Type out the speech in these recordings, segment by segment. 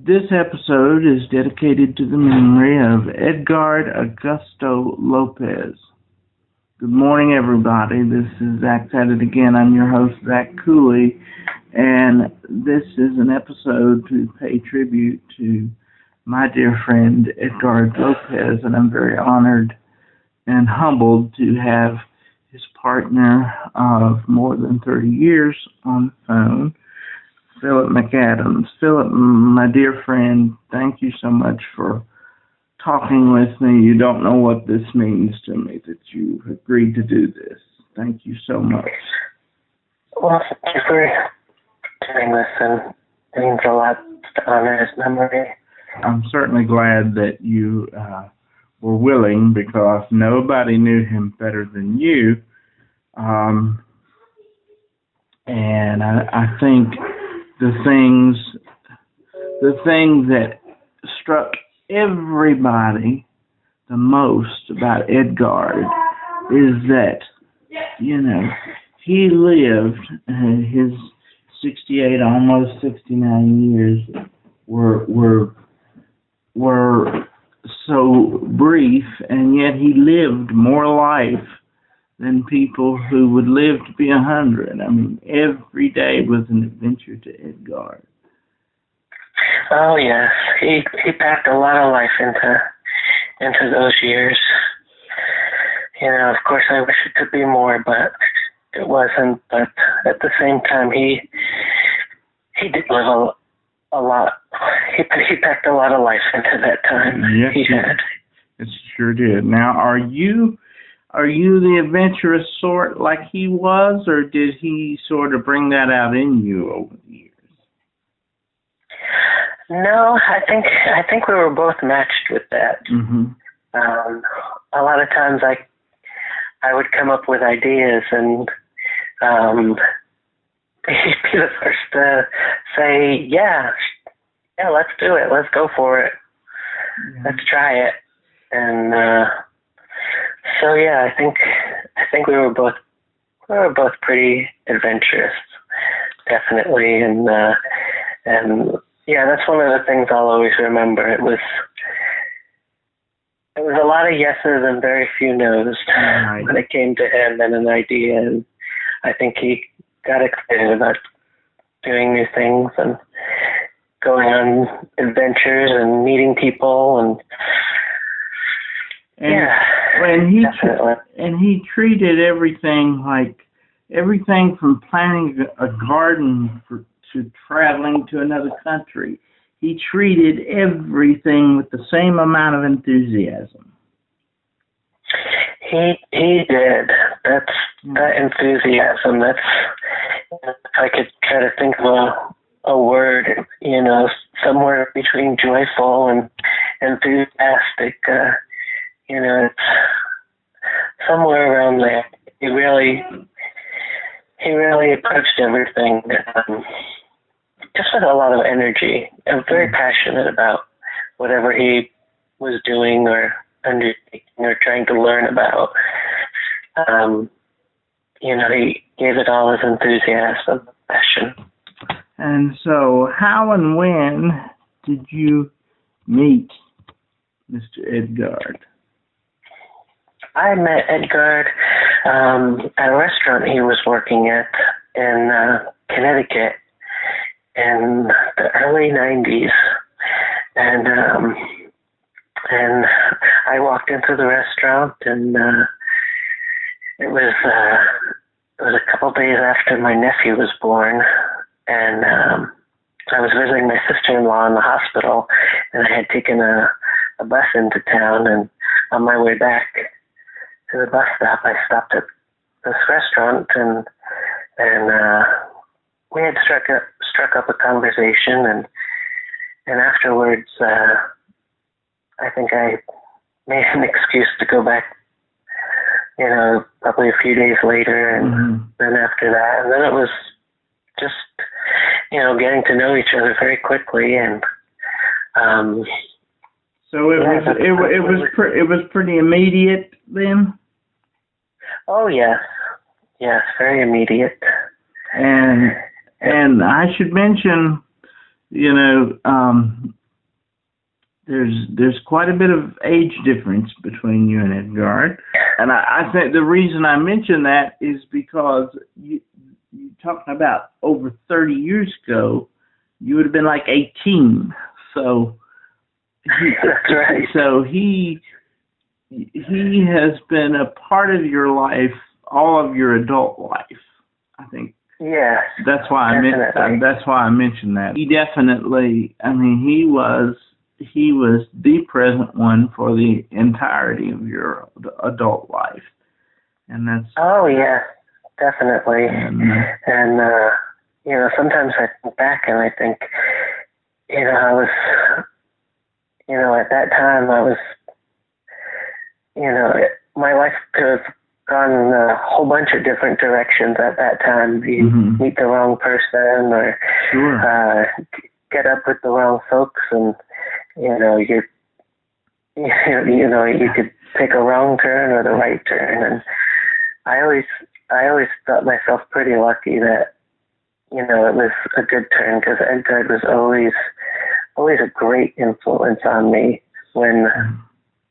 This episode is dedicated to the memory of Edgard Augusto Lopez. Good morning, everybody. This is Zach at it again. I'm your host, Zach Cooley, and this is an episode to pay tribute to my dear friend Edgard Lopez, and I'm very honored and humbled to have his partner of more than 30 years on the phone, Philip MacAdams. Philip, my dear friend, thank you so much for talking with me. You don't know what this means to me, that you agreed to do this. Thank you so much. Well, thank you for doing this, and it means a lot to honor his memory. I'm certainly glad that you were willing, because nobody knew him better than you. And I think the thing that struck everybody the most about Edgard is that, he lived, his 68, almost 69 years were so brief, and yet he lived more life than people who would live to be 100. I mean, every day was an adventure to Edgard. Oh yes, he packed a lot of life into those years. Of course, I wish it could be more, but it wasn't. But at the same time, he did live a lot. He packed a lot of life into that time. Yes, he did. It sure did. Now, are you the adventurous sort like he was, or did he sort of bring that out in you over the years? No, I think we were both matched with that. Mm-hmm. A lot of times I would come up with ideas, and he'd be the first to say, yeah, let's do it. Let's go for it. Yeah. Let's try it. And so yeah, I think we were both pretty adventurous, definitely, and yeah, that's one of the things I'll always remember. It was a lot of yeses and very few nos when it came to him and an idea, and I think he got excited about doing new things and going on adventures and meeting people, and yeah. And he treated everything from planting a garden to traveling to another country. He treated everything with the same amount of enthusiasm. He did. That enthusiasm. If I could try to think of a word, somewhere between joyful and enthusiastic. It's somewhere around there. He really approached everything just with a lot of energy. And very passionate about whatever he was doing or undertaking or trying to learn about. He gave it all his enthusiasm, passion. And so, how and when did you meet Mr. Edgard? I met Edgard at a restaurant he was working at in Connecticut in the early 90s. And I walked into the restaurant, and it was a couple days after my nephew was born, and I was visiting my sister-in-law in the hospital, and I had taken a bus into town, and on my way back to the bus stop, I stopped at this restaurant, and we had struck up a conversation, and afterwards, I think I made an excuse to go back, probably a few days later, and then after that, and then it was just, getting to know each other very quickly, and so it was pretty immediate then? Oh yes, very immediate. And I should mention, there's quite a bit of age difference between you and Edgard, and I think the reason I mention that is because you talking about over 30 years ago, you would have been like 18. So that's right. So he has been a part of your life, all of your adult life. I think. Yeah. That's why I mentioned that. He definitely. I mean, he was the present one for the entirety of your adult life, and that's. Oh yeah, definitely. And you know, sometimes I think back and I think, you know, I was, you know, at that time I was, you know, my life could have gone in a whole bunch of different directions at that time. You meet the wrong person, or get up with the wrong folks, and you know, you could take a wrong turn or the right turn. And I always thought myself pretty lucky that, you know, it was a good turn, because Edgard was always a great influence on me when,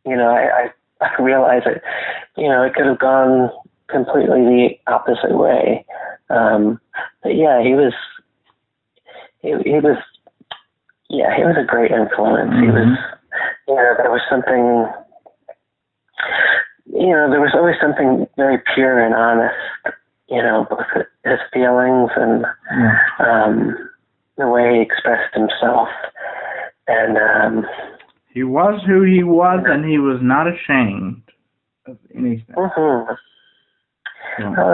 you know, I realized that, you know, it could have gone completely the opposite way. But yeah, he was a great influence. He was, you know, there was always something very pure and honest, you know, both his feelings and the way he expressed himself. And he was who he was, and he was not ashamed of anything. Oh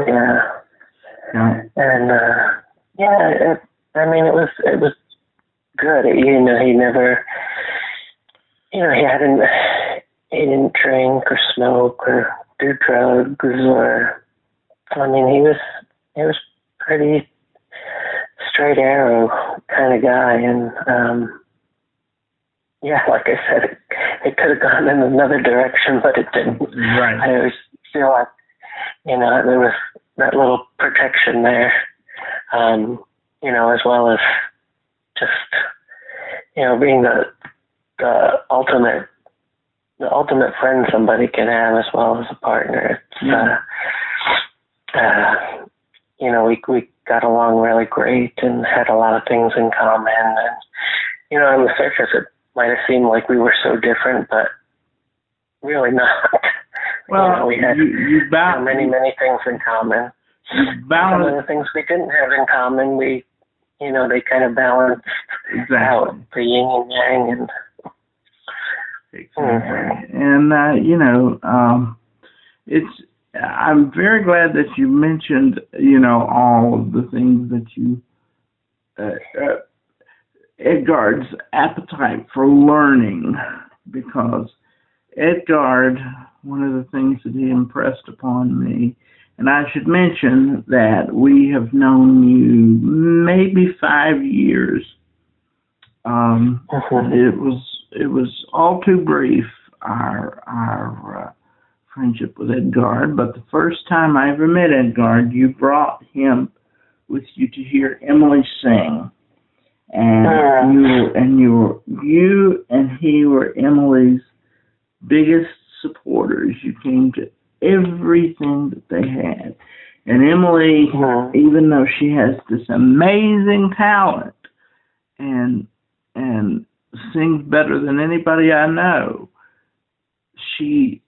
yeah. And I mean, it was good. You know, he never, you know, he didn't drink or smoke or do drugs, or, I mean, he was pretty straight arrow kind of guy. And yeah, like I said, it could have gone in another direction, but it didn't. Right. I always feel like, you know, there was that little protection there, you know, as well as just, you know, being the ultimate friend somebody can have, as well as a partner. You know, we got along really great and had a lot of things in common. And, you know, on the surface, it might have seemed like we were so different, but really not. Well, you know, we had many things in common. Some of the things we didn't have in common, they kind of balanced out the yin and yang. And and you know, I'm very glad that you mentioned, you know, all of the things that you Edgard's appetite for learning, because Edgard, one of the things that he impressed upon me, and I should mention that we have known you maybe 5 years. It was all too brief, our friendship with Edgard, but the first time I ever met Edgard, you brought him with you to hear Emily sing. And you and he were Emily's biggest supporters. You came to everything that they had. And Emily, even though she has this amazing talent and sings better than anybody I know, she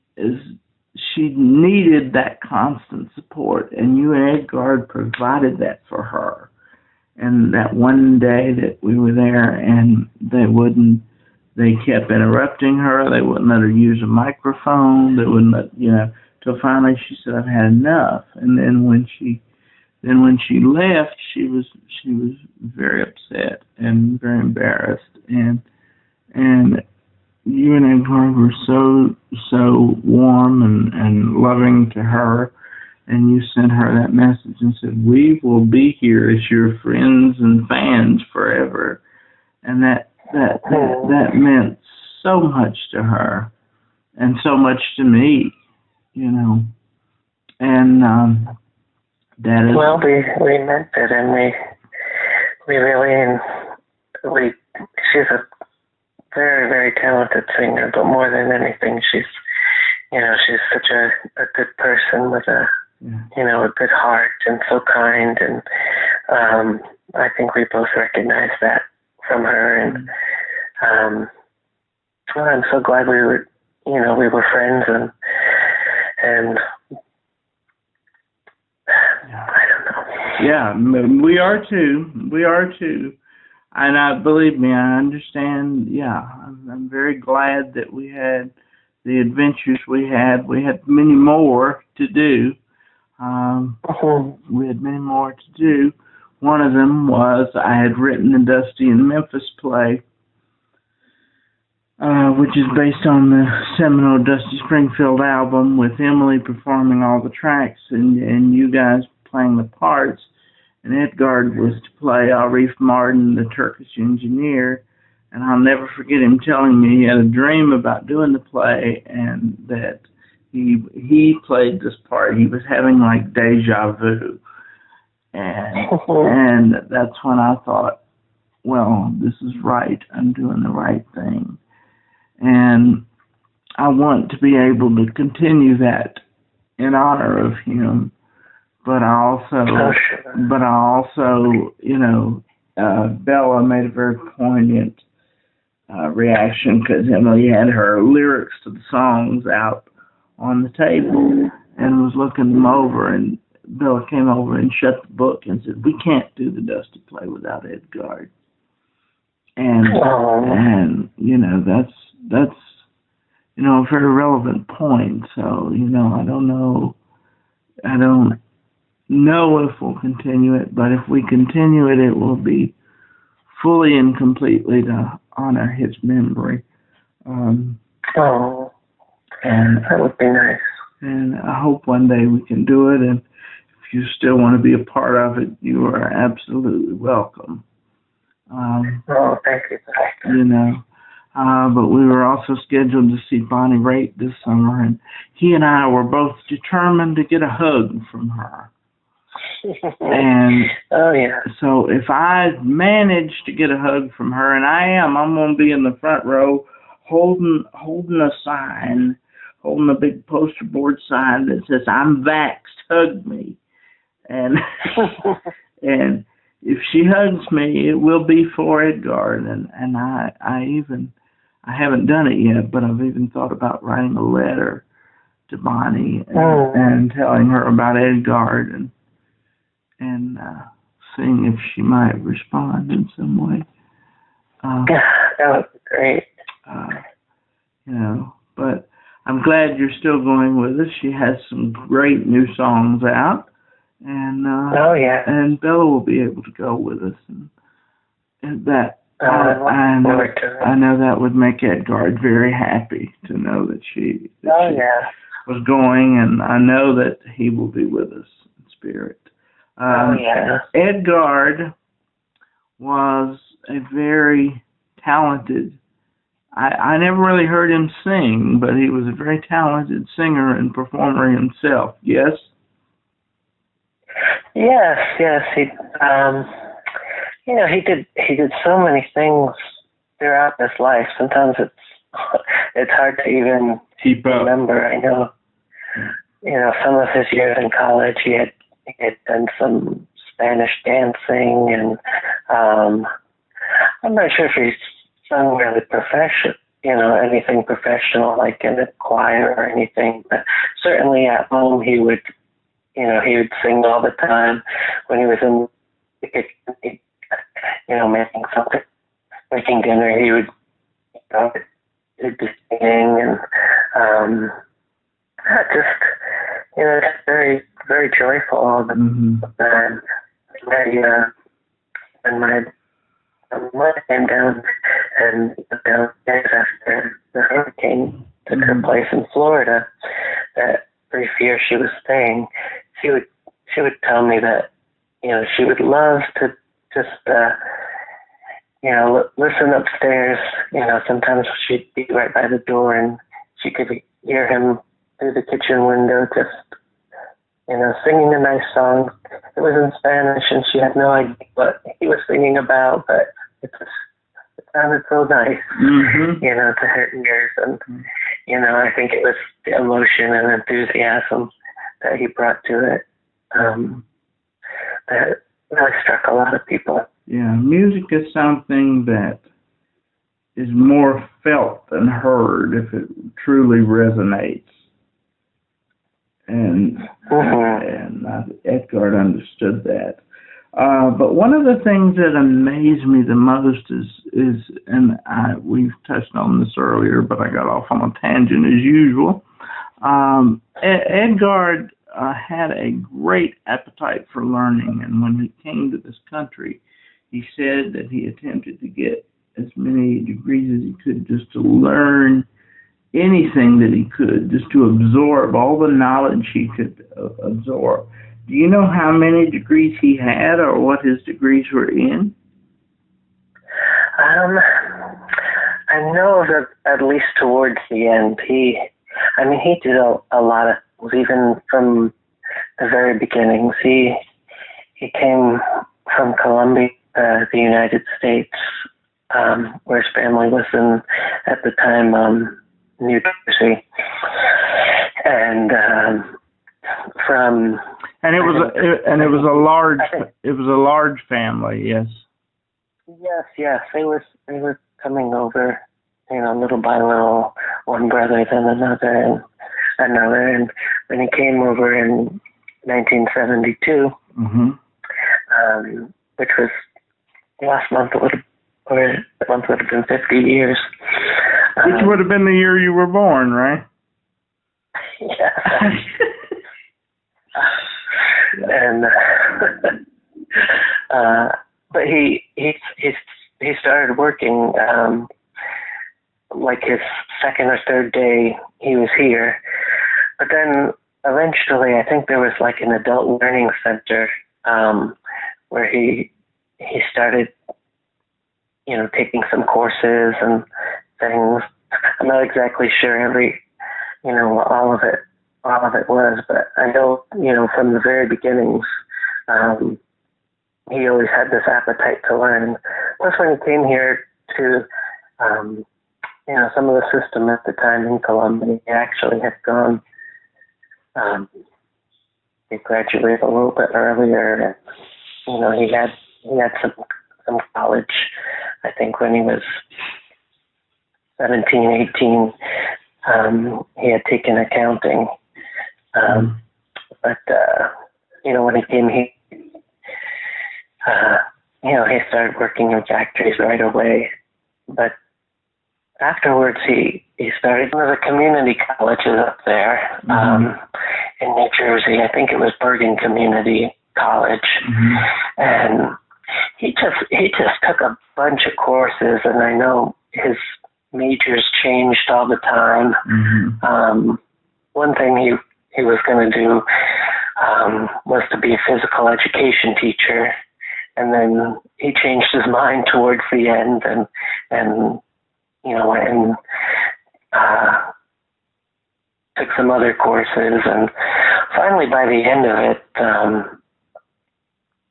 needed that constant support, and you and Edgard provided that for her. And that one day that we were there, and they kept interrupting her. They wouldn't let her use a microphone. They wouldn't let, you know, till finally she said, "I've had enough." And then when she left, she was very upset and very embarrassed. And you and Edgard were so warm and loving to her. And you sent her that message and said, "We will be here as your friends and fans forever." And that meant so much to her, and so much to me, you know. And that is, well, we meant it, and we really, she's a very, very talented talented singer, but more than anything, she's such a good person with a good heart and so kind. And I think we both recognize that from her. And well, I'm so glad we were friends, and I don't know. Yeah, we are too. We are too. And believe me, I understand. Yeah, I'm very glad that we had the adventures we had. We had many more to do. We had many more to do. One of them was I had written the Dusty in Memphis play, which is based on the seminal Dusty Springfield album, with Emily performing all the tracks and you guys playing the parts. And Edgard was to play Arif Martin, the Turkish engineer. And I'll never forget him telling me he had a dream about doing the play, and that he played this part. He was having like deja vu. And that's when I thought, well, this is right. I'm doing the right thing. And I want to be able to continue that in honor of him. But I also, Bella made a very poignant reaction, because Emily had her lyrics to the songs out on the table and was looking them over, and Bella came over and shut the book and said, "We can't do the Dusty play without Edgard." And that's a very relevant point. So, I don't know if we'll continue it, but if we continue it, it will be fully and completely to honor his memory. And that would be nice. And I hope one day we can do it. And if you still want to be a part of it, you are absolutely welcome. Thank you. But we were also scheduled to see Bonnie Raitt this summer, and he and I were both determined to get a hug from her. And so if I manage to get a hug from her, and I'm going to be in the front row holding a sign, holding a big poster board sign that says, "I'm vaxxed, hug me." And and if she hugs me, it will be for Edgard. And I haven't done it yet, but I've even thought about writing a letter to Bonnie and telling her about Edgard, and seeing if she might respond in some way. That would be great. But I'm glad you're still going with us. She has some great new songs out, and and Bella will be able to go with us, and that I know that would make Edgard very happy to know that she was going, and I know that he will be with us in spirit. Edgard was a very talented, I never really heard him sing, but he was a very talented singer and performer himself. Yes? Yes. He did so many things throughout his life. Sometimes it's hard to even remember. I know, some of his years in college, he had done some Spanish dancing, and I'm not sure if he's sung really anything professional, like in a choir or anything, but certainly at home he would sing all the time. When he was in the kitchen, making dinner, he would he'd be singing, and just very, very joyful all the time. When my mother came downstairs after the hurricane took her place in Florida, that brief year she was staying, she would tell me that she would love to just listen upstairs. Sometimes she'd be right by the door and she could hear him through the kitchen window, just singing a nice song. It was in Spanish, and she had no idea what he was singing about, but it's sounded so nice, Mm-hmm. to her ears. And, I think it was the emotion and enthusiasm that he brought to it that really struck a lot of people. Yeah, music is something that is more felt than heard if it truly resonates. And Edgard understood that. But one of the things that amazed me the most is we've touched on this earlier, but I got off on a tangent as usual. Edgard had a great appetite for learning, and when he came to this country, he said that he attempted to get as many degrees as he could just to learn anything that he could, just to absorb all the knowledge he could absorb. Do you know how many degrees he had or what his degrees were in? I know that at least towards the end, he did a lot of, even from the very beginnings. He came from Colombia, the United States, where his family was in, at the time, New Jersey. And it was a large family, yes. Yes. They were coming over, little by little, one brother then another. And when he came over in 1972, which was last month, the month would have been 50 years. Which would have been the year you were born, right? Yeah. And but he started working like his second or third day he was here. But then eventually, I think there was like an adult learning center where he started, taking some courses and things. I'm not exactly sure what all of it was, but I know, from the very beginnings, he always had this appetite to learn. Plus, when he came here to, some of the system at the time in Colombia, he actually had gone. He graduated a little bit earlier. He had some college. I think when he was 17, 18, he had taken accounting. But when he came here, he started working in factories right away. But afterwards, he started one of the community colleges up there in New Jersey. I think it was Bergen Community College, and he just took a bunch of courses, and I know his majors changed all the time. One thing he was going to do was to be a physical education teacher, and then he changed his mind towards the end and took some other courses, and finally by the end of it,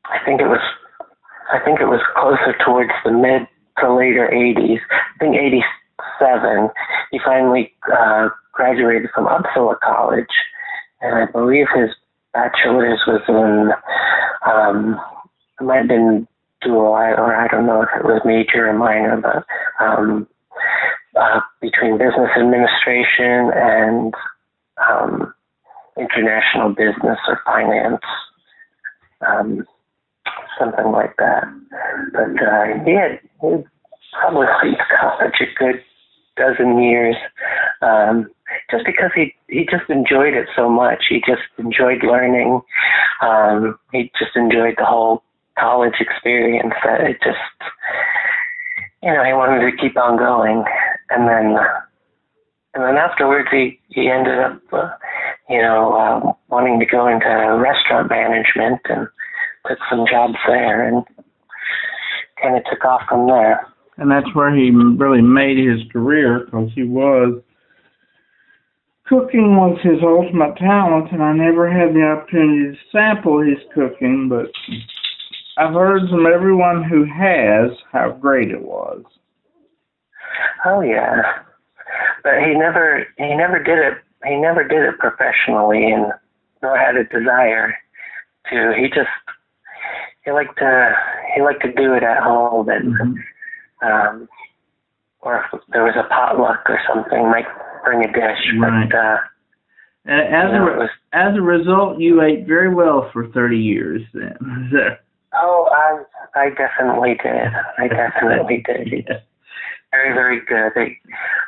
I think it was closer towards the mid to later 80s. I think 87. He finally graduated from Uppsala College, and I believe his bachelor's was in it might have been dual, or I don't know if it was major or minor, but between business administration and international business or finance, something like that. But he probably went to college a good dozen years, just because he just enjoyed it so much. He just enjoyed learning. He just enjoyed the whole college experience. That it just, he wanted to keep on going. And then afterwards, he ended up, wanting to go into restaurant management and took some jobs there and kind of took off from there. And that's where he really made his career, because cooking was his ultimate talent, and I never had the opportunity to sample his cooking, but I've heard from everyone who has how great it was. Oh yeah, but he never did it. He never did it professionally, and nor had a desire to. He liked to do it at home, and or if there was a potluck or something, might bring a dish. Right. But as a result, you ate very well for 30 years. Then. Oh, I definitely did. I definitely did. Yeah. Very, very good. I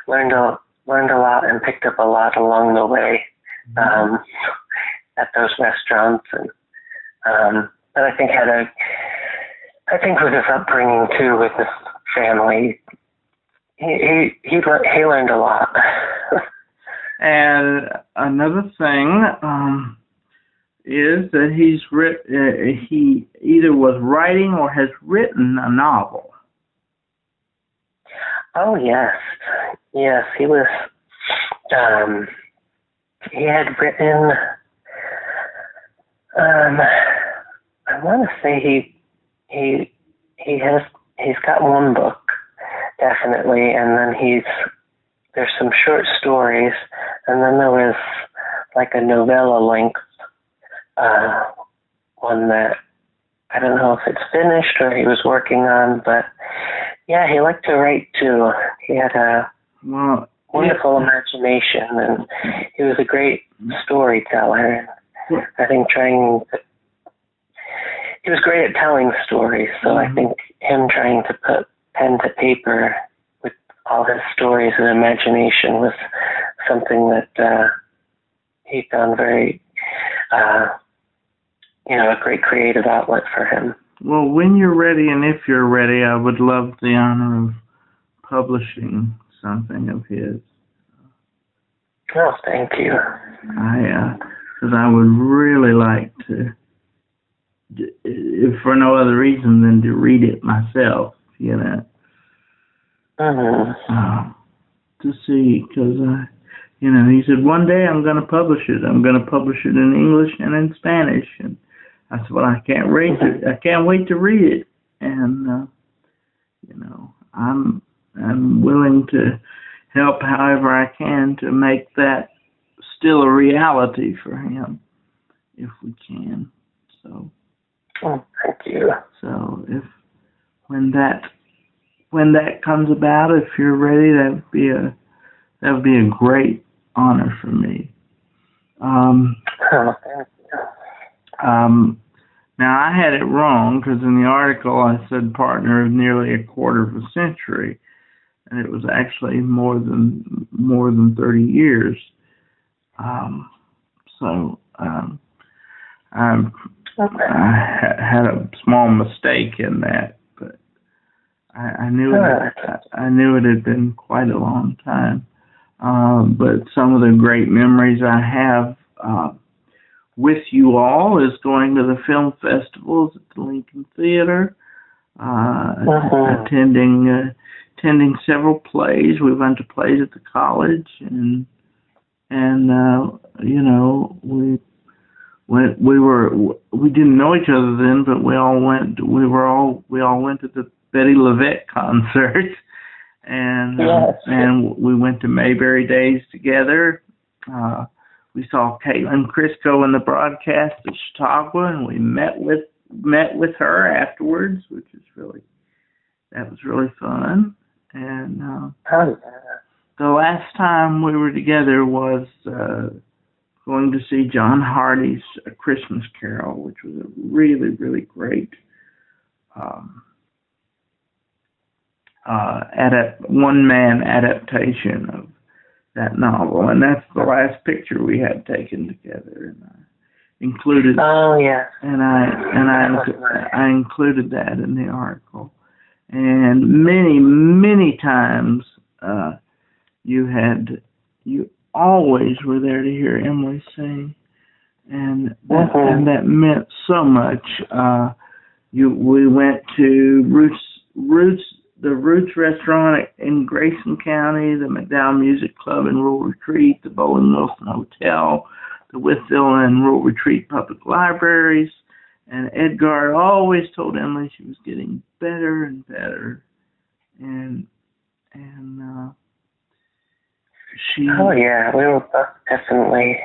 learned a lot and picked up a lot along the way at those restaurants, and but I think with his upbringing too, with his family, he learned a lot. And another thing is that he either was writing or has written a novel. Oh yes, he was. He had written. I want to say he's got one book definitely, and then there's some short stories, and then there was like a novella length one that I don't know if it's finished or he was working on, but yeah, he liked to write too. He had a wonderful imagination, and he was a great storyteller. I think he was great at telling stories, so I think him trying to put pen to paper with all his stories and imagination was something that he found very, a great creative outlet for him. Well, when you're ready and if you're ready, I would love the honor of publishing something of his. Oh, thank you. Because I would really like to, if for no other reason than to read it myself, to see, because, he said, one day I'm going to publish it. I'm going to publish it in English and in Spanish. And I said, well, I can't wait to read it. And, I'm willing to help however I can to make that still a reality for him, if we can. So. Oh, thank you. So when that comes about, if you're ready, that would be a great honor for me. Thank you. Now I had it wrong because in the article I said partner of nearly a quarter of a century, and it was actually more than 30 years. I had a small mistake in that, but I knew it had been quite a long time. But some of the great memories I have with you all is going to the film festivals at the Lincoln Theater, attending several plays. We went to plays at the college, and we didn't know each other then, but we all went to the Betty LaVette concert, and we went to Mayberry Days together. We saw Caitlin Crisco in the broadcast at Chautauqua, and we met with her afterwards, which was really fun. And the last time we were together was going to see John Hardy's A Christmas Carol, which was a really, really great one-man adaptation of that novel, and that's the last picture we had taken together, and I included. Oh yeah. And I included that in the article, and many times you always were there to hear Emily sing, and that meant so much. We went to the Roots Restaurant in Grayson County, the McDowell Music Club in Rural Retreat, the Bowling Wilson Hotel, the Withville and Rural Retreat Public Libraries, and Edgard always told Emily she was getting better and better, and and she. Oh yeah, we were both definitely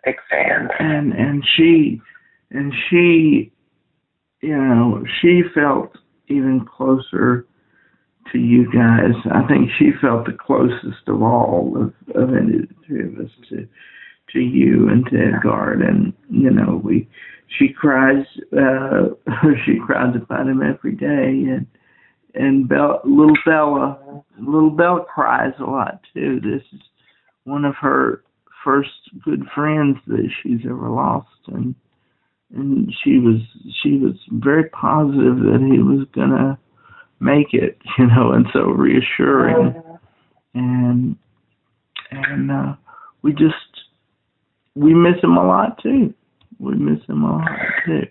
big fans. And she, you know, she felt even closer to you guys. I think she felt the closest of all of any of the three of us to you and to Edgard. And you know, she cries she cries about him every day, and little Bella cries a lot too. This is one of her first good friends that she's ever lost, and she was very positive that he was gonna make it, you know, and so reassuring. And we miss him a lot too. We miss him a lot too.